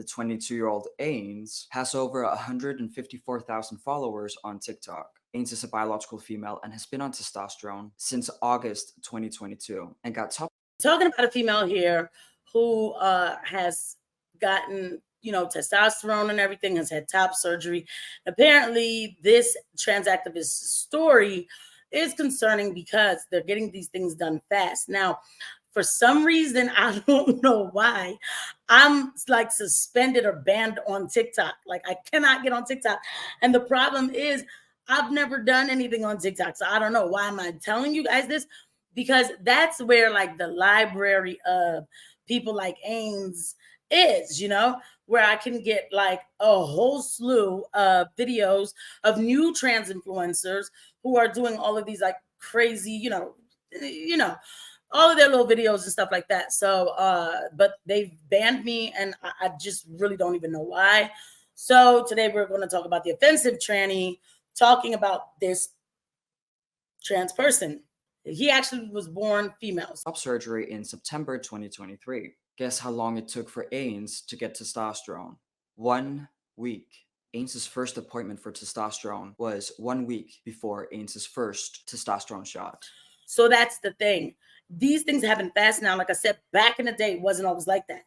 The 22-year-old Ains has over 154,000 followers on TikTok. Ains is a biological female and has been on testosterone since August 2022 and got top. Talking about a female here who has gotten, testosterone and everything, has had top surgery. Apparently, this trans activist story is concerning because they're getting these things done fast. Now, for some reason, I don't know why, I'm like suspended or banned on TikTok. Like I cannot get on TikTok. And the problem is I've never done anything on TikTok. So I don't know. Why am I telling you guys this? Because that's where like the library of people like Ains is, where I can get like a whole slew of videos of new trans influencers who are doing all of these like crazy, all of their little videos and stuff like that. So, but they've banned me and I just really don't even know why. So today we're going to talk about the offensive tranny, talking about this trans person. He actually was born female. Top surgery in September 2023. Guess how long it took for Ains to get testosterone? 1 week. Ains' first appointment for testosterone was 1 week before Ains' first testosterone shot. So that's the thing. These things happen fast now. Like I said, back in the day, it wasn't always like that.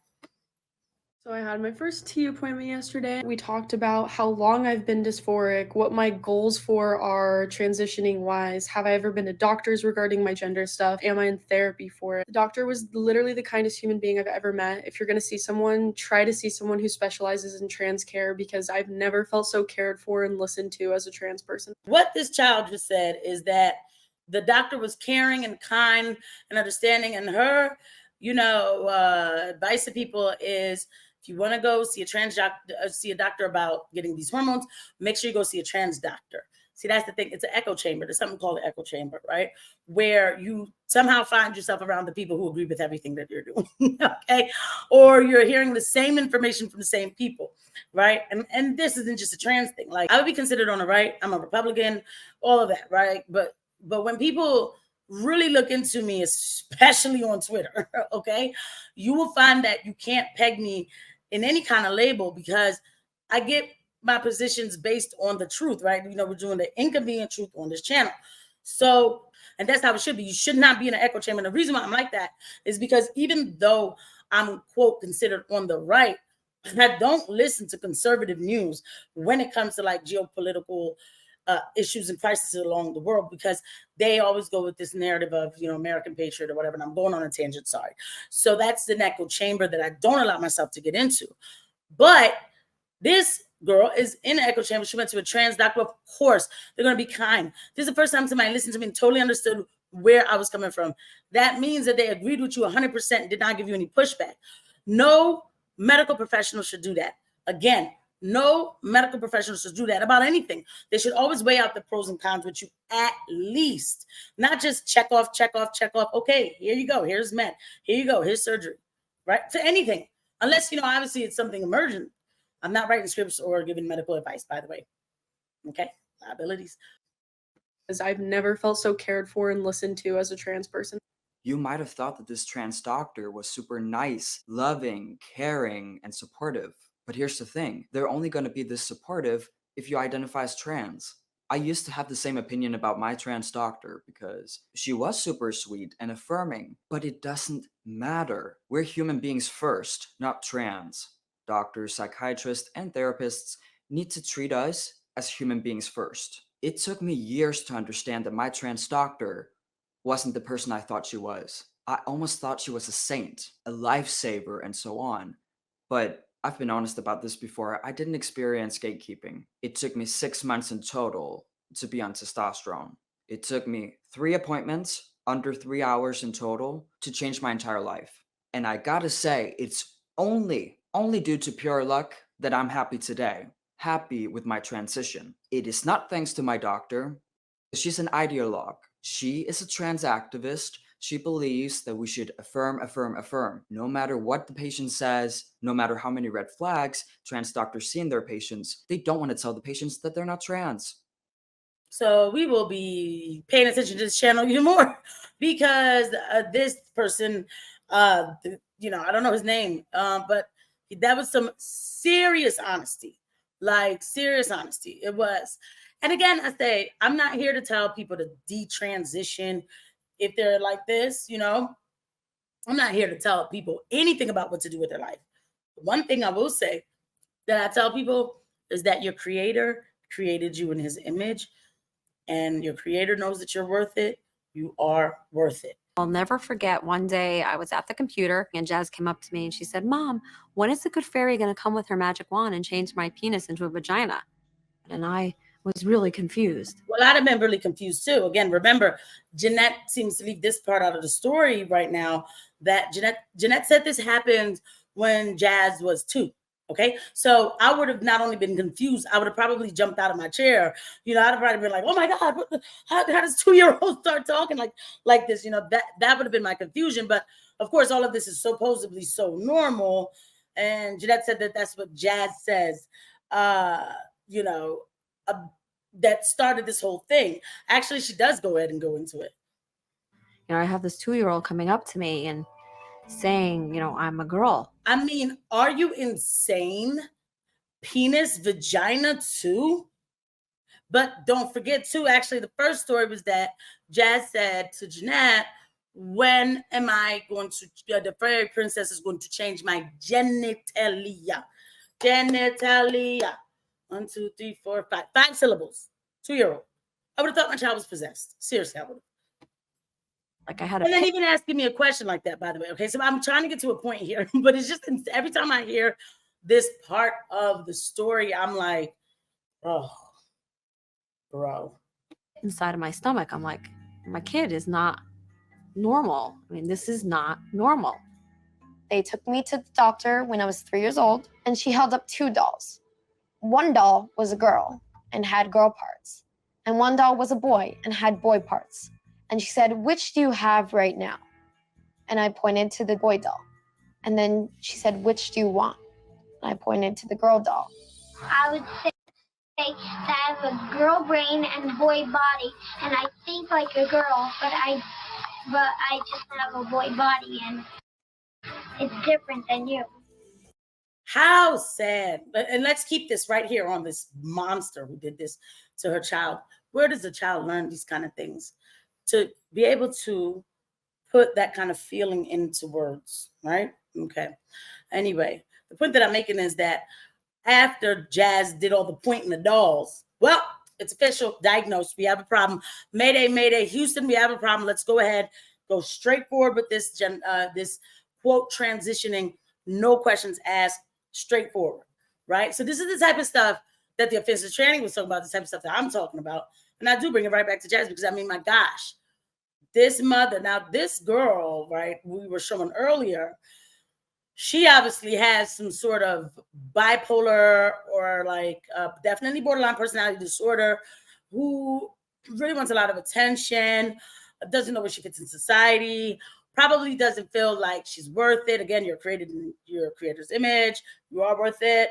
So I had my first T appointment yesterday. We talked about how long I've been dysphoric, what my goals for are transitioning wise. Have I ever been to doctors regarding my gender stuff? Am I in therapy for it? The doctor was literally the kindest human being I've ever met. If you're going to see someone, try to see someone who specializes in trans care, because I've never felt so cared for and listened to as a trans person. What this child just said is that the doctor was caring and kind and understanding, and her, advice to people is, if you want to go see a doctor about getting these hormones, make sure you go see a trans doctor. See, that's the thing. It's an echo chamber. There's something called an echo chamber, right? Where you somehow find yourself around the people who agree with everything that you're doing, okay? Or you're hearing the same information from the same people, right? And this isn't just a trans thing. Like, I would be considered on the right. I'm a Republican, all of that, right? But when people really look into me, especially on Twitter, okay, you will find that you can't peg me in any kind of label, because I get my positions based on the truth, right? We're doing the inconvenient truth on this channel. So, and that's how it should be. You should not be in an echo chamber. And the reason why I'm like that is because even though I'm, quote, considered on the right, I don't listen to conservative news when it comes to like geopolitical issues and crises along the world, because they always go with this narrative of, American patriot or whatever. And I'm going on a tangent, sorry. So that's the echo chamber that I don't allow myself to get into. But this girl is in an echo chamber. She went to a trans doctor. Of course, they're going to be kind. This is the first time somebody listened to me and totally understood where I was coming from. That means that they agreed with you 100% and did not give you any pushback. No medical professional should do that. Again, no medical professional should do that about anything. They should always weigh out the pros and cons with you, at least. Not just check off. Okay, here you go. Here's med. Here you go. Here's surgery. Right? To anything. Unless, obviously it's something emergent. I'm not writing scripts or giving medical advice, by the way. Okay? Liabilities. Because I've never felt so cared for and listened to as a trans person. You might have thought that this trans doctor was super nice, loving, caring, and supportive. But here's the thing, they're only going to be this supportive if you identify as trans. I used to have the same opinion about my trans doctor because she was super sweet and affirming, but it doesn't matter. We're human beings first, not trans. Doctors, psychiatrists, and therapists need to treat us as human beings first. It took me years to understand that my trans doctor wasn't the person I thought she was. I almost thought she was a saint, a lifesaver, and so on. But I've been honest about this before, I didn't experience gatekeeping. It took me 6 months in total to be on testosterone. It took me 3 appointments, under 3 hours in total, to change my entire life. And I gotta say, it's only due to pure luck that I'm happy today. Happy with my transition. It is not thanks to my doctor. She's an ideologue. She is a trans activist. She believes that we should affirm. No matter what the patient says, no matter how many red flags trans doctors see in their patients, they don't want to tell the patients that they're not trans. So we will be paying attention to this channel even more, because this person, I don't know his name, but That was some serious honesty, like serious honesty. It was. And again, I say, I'm not here to tell people to detransition if they're like this, you know. I'm not here to tell people anything about what to do with their life. One thing I will say that I tell people is that your creator created you in his image, and your creator knows that you're worth it. You are worth it. I'll never forget one day I was at the computer and Jazz came up to me and she said, Mom, when is the good fairy going to come with her magic wand and change my penis into a vagina? And I was really confused. Well, I'd have been really confused too. Again, remember, Jeanette seems to leave this part out of the story right now, that Jeanette said this happened when Jazz was 2. Okay, so I would have not only been confused, I would have probably jumped out of my chair. You know, I'd have probably been like, "Oh my God, how does 2-year-old start talking like this?" You know, that would have been my confusion. But of course, all of this is supposedly so normal. And Jeanette said that that's what Jazz says. You know, that started this whole thing. Actually, she does go ahead and go into it. You know, I have this 2-year-old coming up to me and saying, you know, I'm a girl. I mean, are you insane? Penis, vagina too? But don't forget too, actually, the first story was that Jazz said to Jeanette, when am I going to, the fairy princess is going to change my genitalia. Genitalia. 1, 2, 3, 4, 5. 5 syllables. 2-year-old. I would have thought my child was possessed. Seriously, I would have. Like I had and then even asking me a question like that, by the way. Okay, so I'm trying to get to a point here, but it's just every time I hear this part of the story, I'm like, oh, bro. Inside of my stomach, I'm like, my kid is not normal. I mean, this is not normal. They took me to the doctor when I was 3 years old, and she held up 2 dolls. One doll was a girl and had girl parts, and one doll was a boy and had boy parts. And she said, which do you have right now? And I pointed to the boy doll. And then she said, which do you want? And I pointed to the girl doll. I would say that I have a girl brain and a boy body, and I think like a girl, but I just have a boy body, and it's different than you. How sad. And let's keep this right here on this monster who did this to her child. Where does the child learn these kind of things? To be able to put that kind of feeling into words, right? Okay. Anyway, the point that I'm making is that after Jazz did all the pointing the dolls, well, it's official, diagnosed. We have a problem. Mayday, Mayday, Houston, we have a problem. Let's go ahead, go straight forward with this this quote transitioning, no questions asked, straightforward, right? So this is the type of stuff that the offensive tranny was talking about, the type of stuff that I'm talking about. And I do bring it right back to Jazz because, I mean, my gosh, this mother, now this girl, right, we were showing earlier, she obviously has some sort of bipolar or like definitely borderline personality disorder, who really wants a lot of attention, doesn't know where she fits in society, probably doesn't feel like she's worth it. Again, you're created in your creator's image. You are worth it.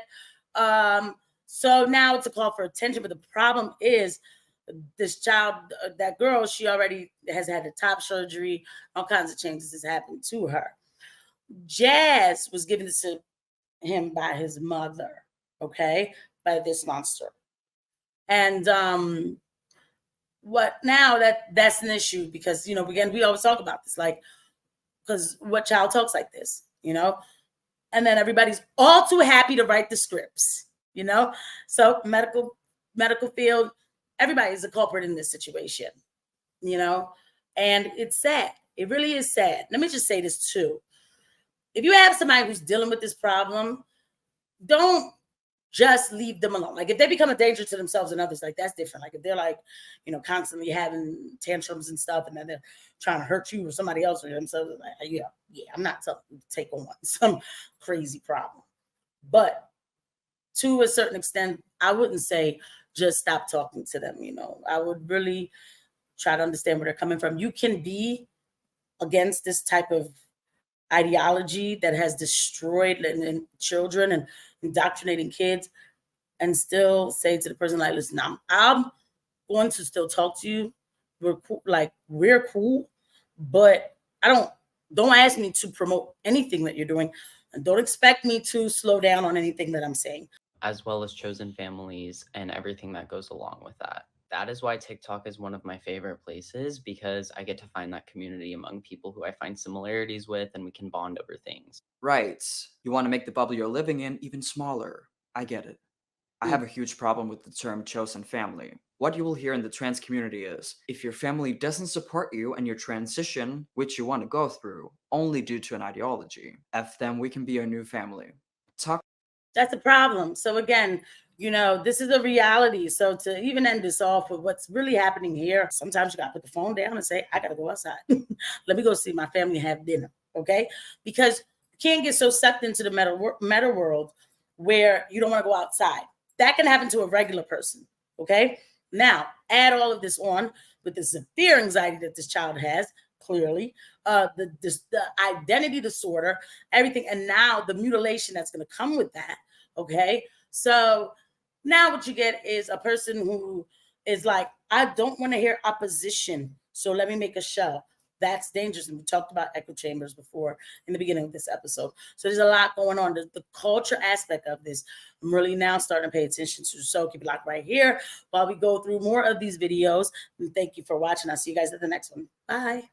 So now it's a call for attention. But the problem is this child, that girl, she already has had a top surgery. All kinds of changes has happened to her. Jazz was given this to him by his mother, okay, by this monster. And what now that's an issue because, you know, again, we always talk about this, like, because what child talks like this, you know? And then everybody's all too happy to write the scripts, you know? So medical field, everybody's a culprit in this situation, you know? And it's sad. It really is sad. Let me just say this too. If you have somebody who's dealing with this problem, don't just leave them alone. Like if they become a danger to themselves and others, like that's different. Like if they're like, you know, constantly having tantrums and stuff, and then they're trying to hurt you or somebody else or themselves, like, yeah, I'm not telling you to take on some crazy problem. But to a certain extent, I wouldn't say just stop talking to them. You know, I would really try to understand where they're coming from. You can be against this type of ideology that has destroyed children and indoctrinating kids, and still say to the person, like, listen, I'm going to still talk to you. We're cool, but don't ask me to promote anything that you're doing And don't expect me to slow down on anything that I'm saying. As well as chosen families and everything that goes along with that. That is why TikTok is one of my favorite places, because I get to find that community among people who I find similarities with, and we can bond over things. Right. You want to make the bubble you're living in even smaller. I get it. I have a huge problem with the term chosen family. What you will hear in the trans community is, if your family doesn't support you and your transition, which you want to go through, only due to an ideology, F them, we can be your new family. Talk. That's a problem. So again, you know, this is a reality. So to even end this off with what's really happening here, sometimes you got to put the phone down and say, I got to go outside. Let me go see my family have dinner. Okay. Because you can't get so sucked into the meta world where you don't want to go outside. That can happen to a regular person. Okay. Now, add all of this on with the severe anxiety that this child has, clearly, the identity disorder, everything, and now the mutilation that's going to come with that. Okay. So now what you get is a person who is like, I don't want to hear opposition, so let me make a show. That's dangerous. And we talked about echo chambers before in the beginning of this episode. So there's a lot going on. The culture aspect of this, I'm really now starting to pay attention to. So keep it locked right here while we go through more of these videos. And thank you for watching. I'll see you guys at the next one. Bye.